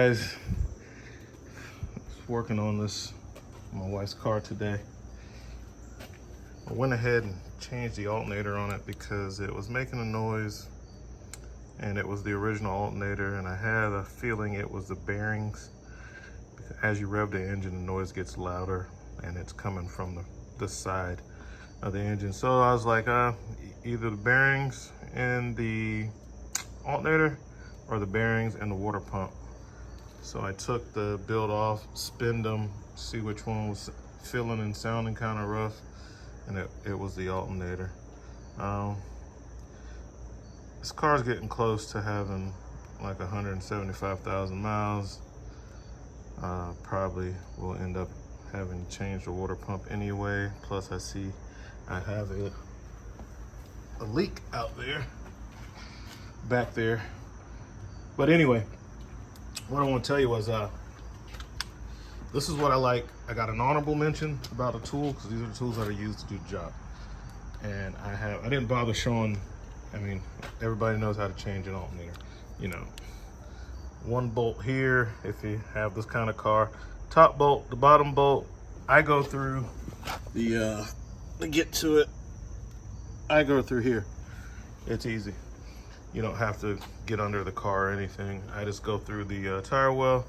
guys, I was working on this, my wife's car today. I went ahead and changed the alternator on it because it was making a noise, and it was the original alternator, and I had a feeling it was the bearings. As you rev the engine, the noise gets louder, and it's coming from the side of the engine. So I was like, either the bearings and the alternator or the bearings and the water pump. So I took the build off, spinned them, see which one was feeling and sounding kind of rough, and it was the alternator. This car's getting close to having like 175,000 miles. Probably will end up having to change the water pump anyway. Plus I see I have a leak out there, back there. But anyway, what I want to tell you was this is what I like. I got an honorable mention about a tool because these are the tools that are used to do the job. And I didn't bother showing. I mean, everybody knows how to change an alternator. You know, one bolt here if you have this kind of car, top bolt, the bottom bolt. I go through the to get to it. I go through here. It's easy. You don't have to get under the car or anything. I just go through the tire well.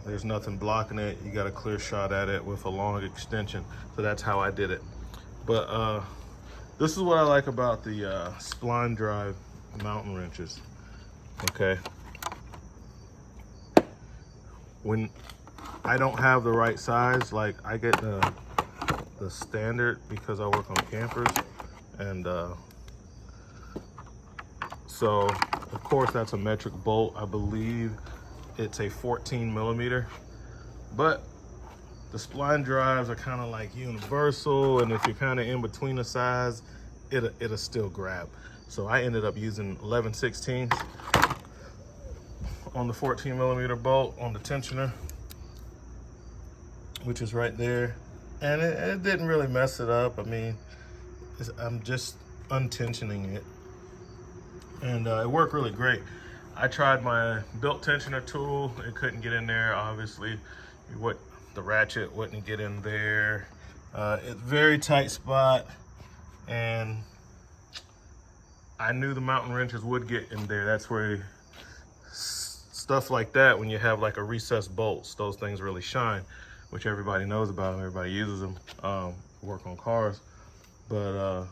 There's nothing blocking it. You got a clear shot at it with a long extension. So that's how I did it. But this is what I like about the Spline drive mountain wrenches. Okay. When I don't have the right size, like I get the standard because I work on campers, and so of course that's a metric bolt. I believe it's a 14 millimeter, but the Spline drives are kind of like universal, and if you're kind of in between the size, it'll still grab. So I ended up using 11/16 on the 14 millimeter bolt on the tensioner, which is right there, and it didn't really mess it up. I mean, I'm just untensioning it, and it worked really great. I tried my belt tensioner tool. It couldn't get in there, obviously. The ratchet wouldn't get in there. It's very tight spot, and I knew the mountain wrenches would get in there. That's where stuff like that, when you have like a recessed bolts, those things really shine, which everybody knows about them. Everybody uses them, work on cars. But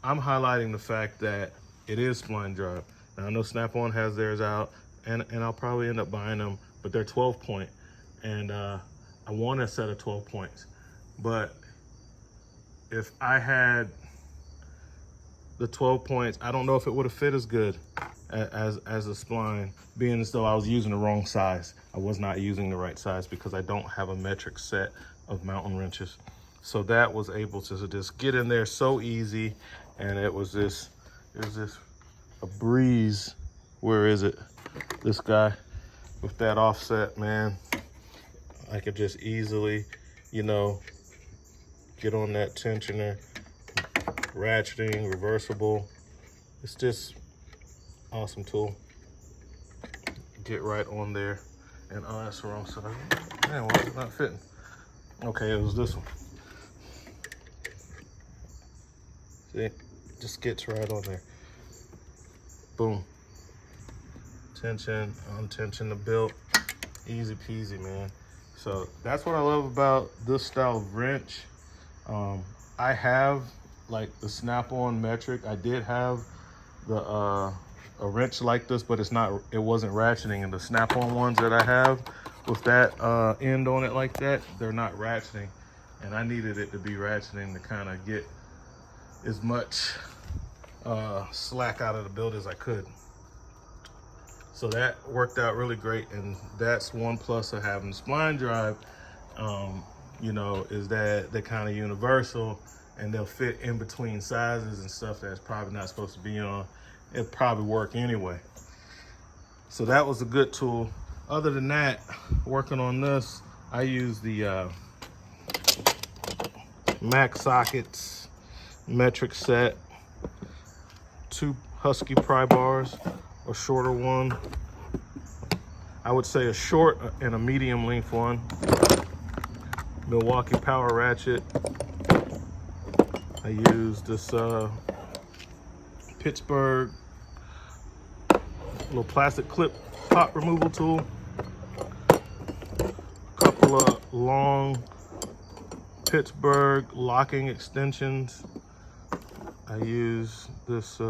I'm highlighting the fact that it is Spline drive. Now I know Snap-on has theirs out, and I'll probably end up buying them, but they're 12 point, and I want a set of 12 points. But if I had the 12 points, I don't know if it would have fit as good as a Spline, being as though I was using the wrong size. I was not using the right size because I don't have a metric set of mountain wrenches. So that was able to just get in there so easy, and it was just a breeze. Where is it? This guy with that offset, man. I could just easily, you know, get on that tensioner, ratcheting, reversible. It's just awesome tool. Get right on there, and oh, that's the wrong side. Man, why is it not fitting? Okay, it was this one. See, just gets right on there. Boom. Tension, untension the belt. Easy peasy, man. So that's what I love about this style of wrench. I have like the Snap-on metric. I did have the a wrench like this, but it wasn't ratcheting. And the Snap-on ones that I have with that end on it like that, they're not ratcheting. And I needed it to be ratcheting to kind of get as much slack out of the build as I could. So that worked out really great, and that's one plus of having Spline drive. You know, is that they're kind of universal, and they'll fit in between sizes and stuff that's probably not supposed to be on. It'll probably work anyway. So that was a good tool. Other than that, working on this, I use the Mac sockets metric set, 2 Husky pry bars, a shorter one. I would say a short and a medium length one. Milwaukee power ratchet. I use this Pittsburgh little plastic clip pop removal tool. A couple of long Pittsburgh locking extensions. I use this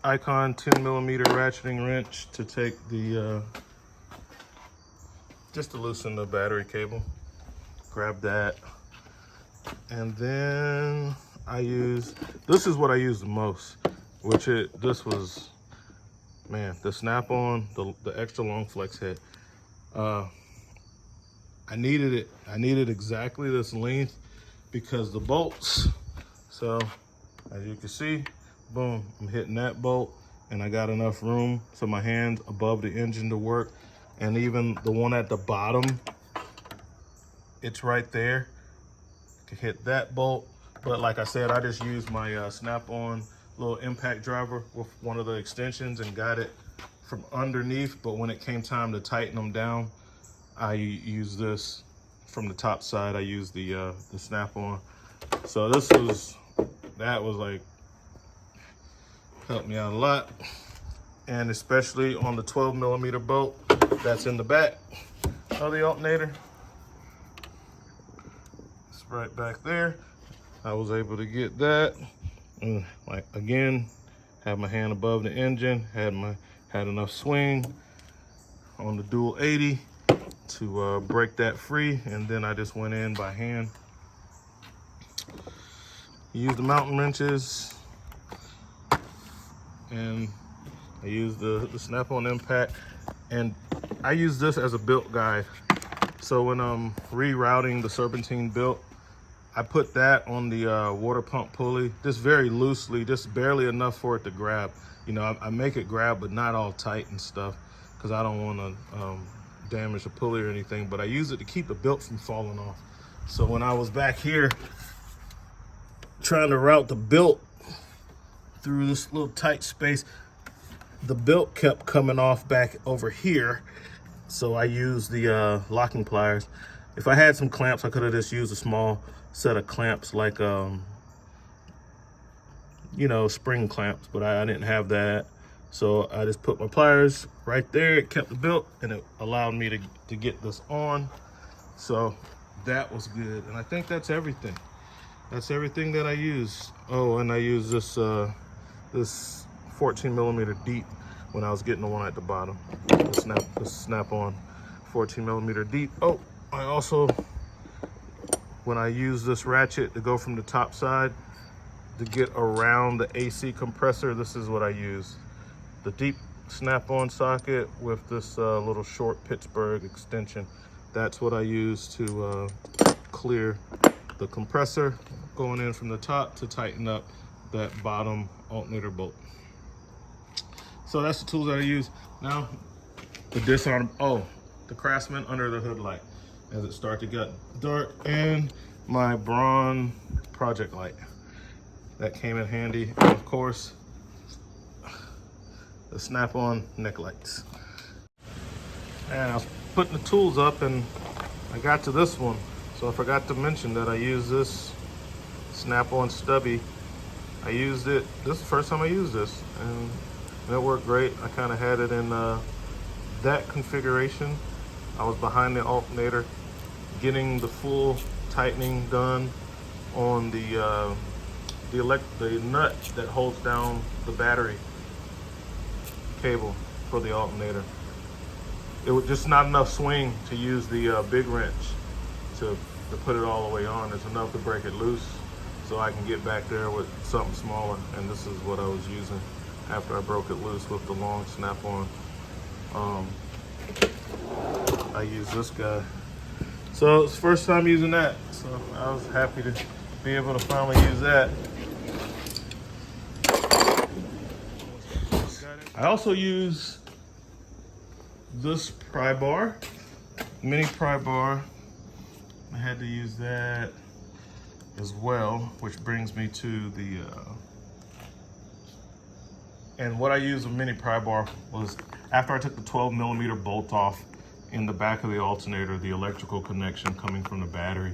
Icon 10mm ratcheting wrench to take the just to loosen the battery cable. Grab that. And then I use, this is what I use the most, this was, man, the snap-on, the extra long flex head. I needed it. I needed exactly this length because the bolts, so as you can see, boom, I'm hitting that bolt and I got enough room so my hand's above the engine to work. And even the one at the bottom, it's right there. I can hit that bolt. But like I said, I just used my snap-on little impact driver with one of the extensions and got it from underneath. But when it came time to tighten them down, I used this from the top side. I used the snap-on. So that was like, helped me out a lot. And especially on the 12mm bolt that's in the back of the alternator. It's right back there. I was able to get that. And like again, have my hand above the engine, had enough swing on the dual 80 to break that free. And then I just went in by hand. Use the mountain wrenches, and I use the snap-on impact, and I use this as a built guide. So when I'm rerouting the serpentine built, I put that on the water pump pulley, just very loosely, just barely enough for it to grab. You know, I make it grab, but not all tight and stuff, because I don't want to damage the pulley or anything, but I use it to keep the built from falling off. So when I was back here trying to route the built through this little tight space, the built kept coming off back over here. So I used the locking pliers. If I had some clamps, I could have just used a small set of clamps, like you know, spring clamps, but I didn't have that. So I just put my pliers right there. It kept the built and it allowed me to get this on. So that was good. And I think that's everything. That's everything that I use. Oh, and I use this this 14mm deep when I was getting the one at the bottom. The snap-on 14mm deep. Oh, I also, when I use this ratchet to go from the top side to get around the AC compressor, this is what I use. The deep snap-on socket with this little short Pittsburgh extension. That's what I use to clear the compressor going in from the top to tighten up that bottom alternator bolt. So that's the tools that I use. Now, the disarm, the Craftsman under the hood light as it starts to get dark, and my Braun project light. That came in handy. And of course, the snap-on neck lights. And I was putting the tools up and I got to this one. So I forgot to mention that I use this snap-on stubby. I used it, this is the first time I used this, and it worked great. I kind of had it in that configuration. I was behind the alternator, getting the full tightening done on the nut that holds down the battery cable for the alternator. It was just not enough swing to use the big wrench to put it all the way on. It's enough to break it loose so I can get back there with something smaller. And this is what I was using after I broke it loose with the long snap-on. I use this guy. So it's the first time using that. So I was happy to be able to finally use that. I also use this pry bar, mini pry bar. I had to use that as well, which brings me to the And what I used with mini pry bar was after I took the 12mm bolt off in the back of the alternator, the electrical connection coming from the battery,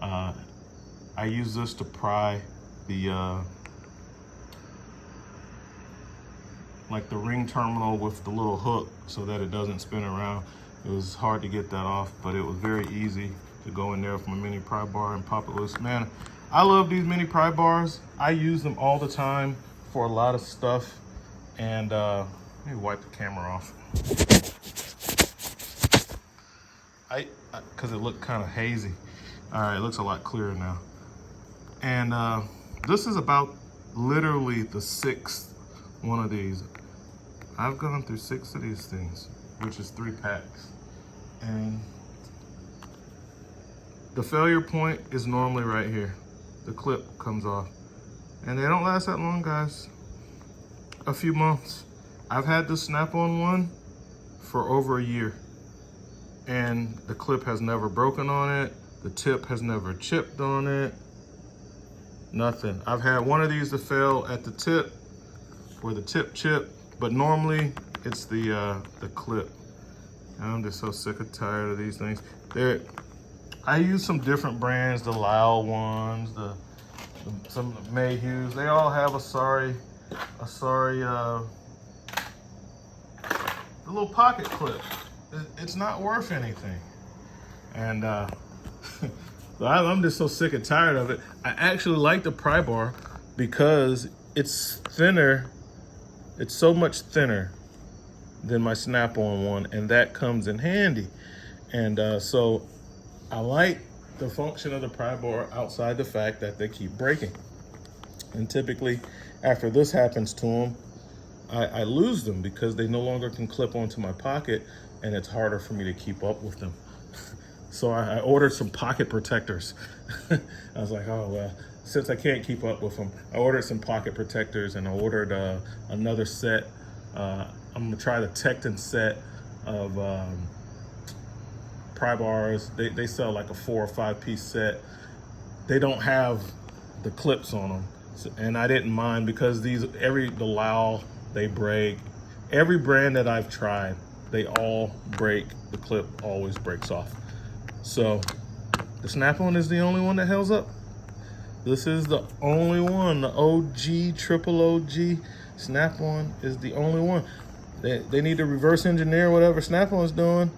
I used this to pry the like the ring terminal with the little hook so that it doesn't spin around. It was hard to get that off, but it was very easy to go in there with my mini pry bar and pop it loose. Man, I love these mini pry bars. I use them all the time for a lot of stuff. And let me wipe the camera off. Because it looked kind of hazy. All right, it looks a lot clearer now. And this is about literally the 6th one of these. I've gone through 6 of these things, which is 3 packs. And the failure point is normally right here. The clip comes off. And they don't last that long, guys. A few months. I've had this snap-on one for over a year. And the clip has never broken on it. The tip has never chipped on it. Nothing. I've had one of these to fail at the tip, where the tip chipped, but normally it's the clip. I'm just so sick and tired of these things. I use some different brands, the Lyle ones, some Mayhews. They all have the little pocket clip. It's not worth anything. And I'm just so sick and tired of it. I actually like the pry bar because it's thinner. It's so much thinner than my snap-on one, and that comes in handy. And so I like the function of the pry bar outside the fact that they keep breaking. And typically after this happens to them, I lose them because they no longer can clip onto my pocket, and it's harder for me to keep up with them. So I ordered some pocket protectors. I was like, oh, well, since I can't keep up with them, I ordered some pocket protectors, and I ordered another set. I'm gonna try the Tecton set of pry bars. They sell like a 4 or 5 piece set. They don't have the clips on them. So, and I didn't mind because the Lyle, they break. Every brand that I've tried, they all break. The clip always breaks off. So the snap-on is the only one that holds up. This is the only one, the OG, triple OG snap-on is the only one. They need to reverse engineer whatever snap-on's doing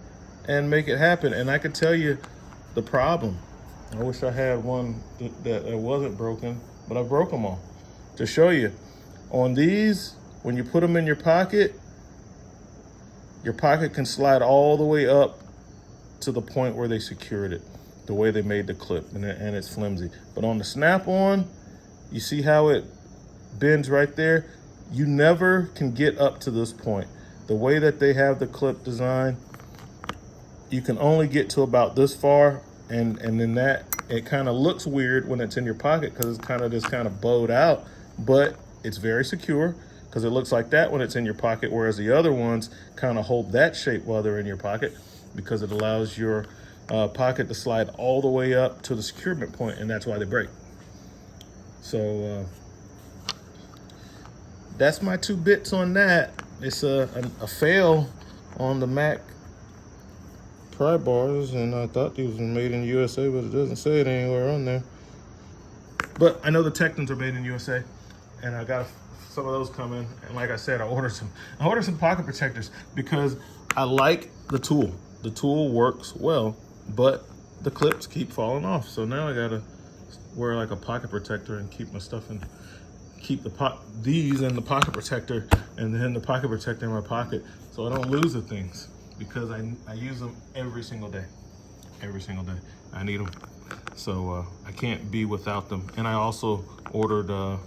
and make it happen. And I could tell you the problem. I wish I had one that wasn't broken, but I broke them all. To show you, on these, when you put them in your pocket can slide all the way up to the point where they secured it, the way they made the clip, and it's flimsy. But on the snap-on, you see how it bends right there? You never can get up to this point. The way that they have the clip designed, you can only get to about this far, and then that, it kind of looks weird when it's in your pocket because it's kind of bowed out, but it's very secure because it looks like that when it's in your pocket, whereas the other ones kind of hold that shape while they're in your pocket because it allows your pocket to slide all the way up to the securement point, and that's why they break. So that's my 2 bits on that. It's a fail on the Mac Pry bars, and I thought these were made in USA, but it doesn't say it anywhere on there. But I know the Tectons are made in USA, and I got some of those coming. And like I said, I ordered some pocket protectors because I like the tool. The tool works well, but the clips keep falling off. So now I gotta wear like a pocket protector and keep my stuff in, keep these in the pocket protector, and then the pocket protector in my pocket, so I don't lose the things, because I use them every single day. Every single day, I need them. So I can't be without them. And I also ordered, I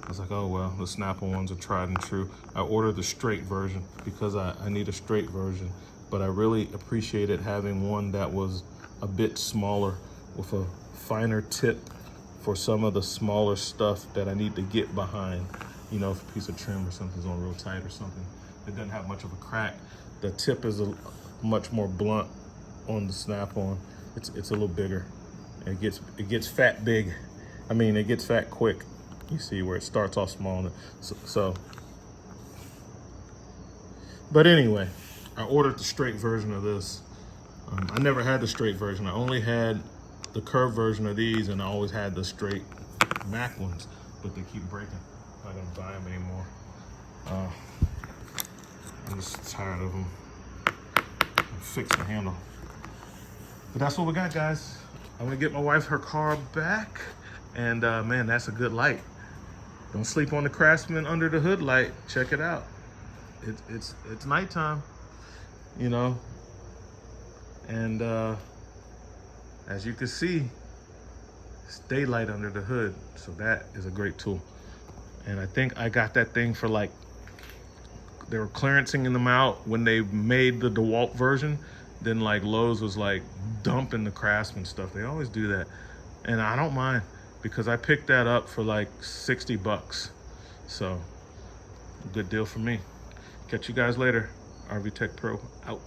was like, oh well, the Snap-on ones are tried and true. I ordered the straight version because I need a straight version. But I really appreciated having one that was a bit smaller with a finer tip for some of the smaller stuff that I need to get behind. You know, if a piece of trim or something's on real tight or something, it doesn't have much of a crack. The tip is much more blunt on the Snap-on. It's a little bigger. It gets fat big. I mean, it gets fat quick. You see where it starts off small. So But anyway, I ordered the straight version of this. I never had the straight version. I only had the curved version of these, and I always had the straight Mac ones, but they keep breaking. I'm not gonna buy them anymore. I'm just tired of them. Fix the handle. But that's what we got, guys. I'm gonna get my wife her car back, and man, that's a good light. Don't sleep on the Craftsman under the hood light. Check it out. It's nighttime, you know, and as you can see, it's daylight under the hood, so that is a great tool. And I think I got that thing for like, they were clearancing them out when they made the DeWalt version. Then like Lowe's was like dumping the Craftsman stuff. They always do that. And I don't mind, because I picked that up for like 60 bucks. So good deal for me. Catch you guys later. RV Tech Pro out.